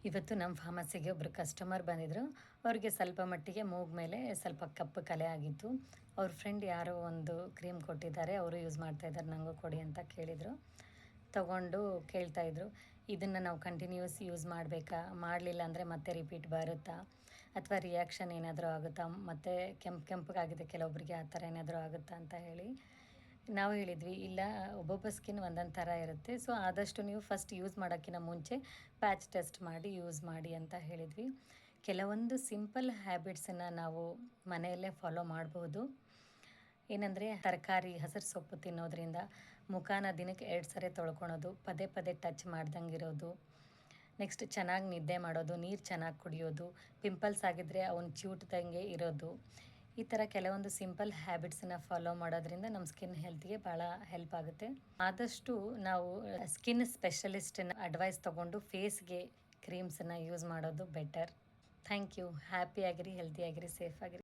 ಇವತ್ತು ನಮ್ಮ ಫಾರ್ಮಸಿಗೆ ಒಬ್ಬರು ಕಸ್ಟಮರ್ ಬಂದಿದ್ದರು. ಅವ್ರಿಗೆ ಸ್ವಲ್ಪ ಮಟ್ಟಿಗೆ ಮೂಗು ಮೇಲೆ ಸ್ವಲ್ಪ ಕಪ್ಪು ಕಲೆ ಆಗಿತ್ತು. ಅವ್ರ ಫ್ರೆಂಡ್ ಯಾರೋ ಒಂದು ಕ್ರೀಮ್ ಕೊಟ್ಟಿದ್ದಾರೆ, ಅವರು ಯೂಸ್ ಮಾಡ್ತಾಯಿದ್ದಾರೆ, ನನಗೂ ಕೊಡಿ ಅಂತ ಕೇಳಿದರು. ತಗೊಂಡು ಕೇಳ್ತಾಯಿದ್ರು, ಇದನ್ನು ನಾವು ಕಂಟಿನ್ಯೂಸ್ ಯೂಸ್ ಮಾಡಬೇಕಾ, ಮಾಡಲಿಲ್ಲ ಅಂದರೆ ಮತ್ತೆ ರಿಪೀಟ್ ಬರುತ್ತಾ, ಅಥವಾ ರಿಯಾಕ್ಷನ್ ಏನಾದರೂ ಆಗುತ್ತಾ, ಮತ್ತು ಕೆಂಪಗಾಗಿದೆ ಕೆಲವೊಬ್ಬರಿಗೆ ಆ ಥರ ಏನಾದರೂ ಆಗುತ್ತಾ ಅಂತ ಹೇಳಿ ನಾವು ಹೇಳಿದ್ವಿ, ಇಲ್ಲ, ಒಬ್ಬೊಬ್ಬ ಸ್ಕಿನ್ ಒಂದೊಂದು ಥರ ಇರುತ್ತೆ. ಸೊ ಆದಷ್ಟು ನೀವು ಫಸ್ಟ್ ಯೂಸ್ ಮಾಡೋಕ್ಕಿಂತ ಮುಂಚೆ ಪ್ಯಾಚ್ ಟೆಸ್ಟ್ ಮಾಡಿ ಯೂಸ್ ಮಾಡಿ ಅಂತ ಹೇಳಿದ್ವಿ. ಕೆಲವೊಂದು ಸಿಂಪಲ್ ಹ್ಯಾಬಿಟ್ಸನ್ನು ನಾವು ಮನೆಯಲ್ಲೇ ಫಾಲೋ ಮಾಡ್ಬೋದು. ಏನಂದರೆ, ತರಕಾರಿ, ಹಸಿರು ಸೊಪ್ಪು ತಿನ್ನೋದ್ರಿಂದ ಮುಖಾನ ದಿನಕ್ಕೆ 2 ಸರಿ ತೊಳ್ಕೊಳೋದು, ಪದೇ ಪದೇ ಟಚ್ ಮಾಡ್ದಂಗೆ ಇರೋದು, ನೆಕ್ಸ್ಟ್ ಚೆನ್ನಾಗಿ ನಿದ್ದೆ ಮಾಡೋದು, ನೀರು ಚೆನ್ನಾಗಿ ಕುಡಿಯೋದು, ಪಿಂಪಲ್ಸ್ ಆಗಿದ್ದರೆ ಅವನ್ನ ಚಿವುಟ್ದಂಗೆ ಇರೋದು, ಈ ಥರ ಕೆಲವೊಂದು ಸಿಂಪಲ್ ಹ್ಯಾಬಿಟ್ಸನ್ನು ಫಾಲೋ ಮಾಡೋದ್ರಿಂದ ನಮ್ಮ ಸ್ಕಿನ್ ಹೆಲ್ತ್ಗೆ ಭಾಳ ಹೆಲ್ಪ್ ಆಗುತ್ತೆ. ಆದಷ್ಟು ನಾವು ಸ್ಕಿನ್ ಸ್ಪೆಷಲಿಸ್ಟನ್ನ ಅಡ್ವೈಸ್ ತೊಗೊಂಡು ಫೇಸ್ಗೆ ಕ್ರೀಮ್ಸನ್ನು ಯೂಸ್ ಮಾಡೋದು ಬೆಟರ್. Thank you. ಹ್ಯಾಪಿಯಾಗಿರಿ, ಹೆಲ್ತಿಯಾಗಿರಿ, ಸೇಫಾಗಿರಿ.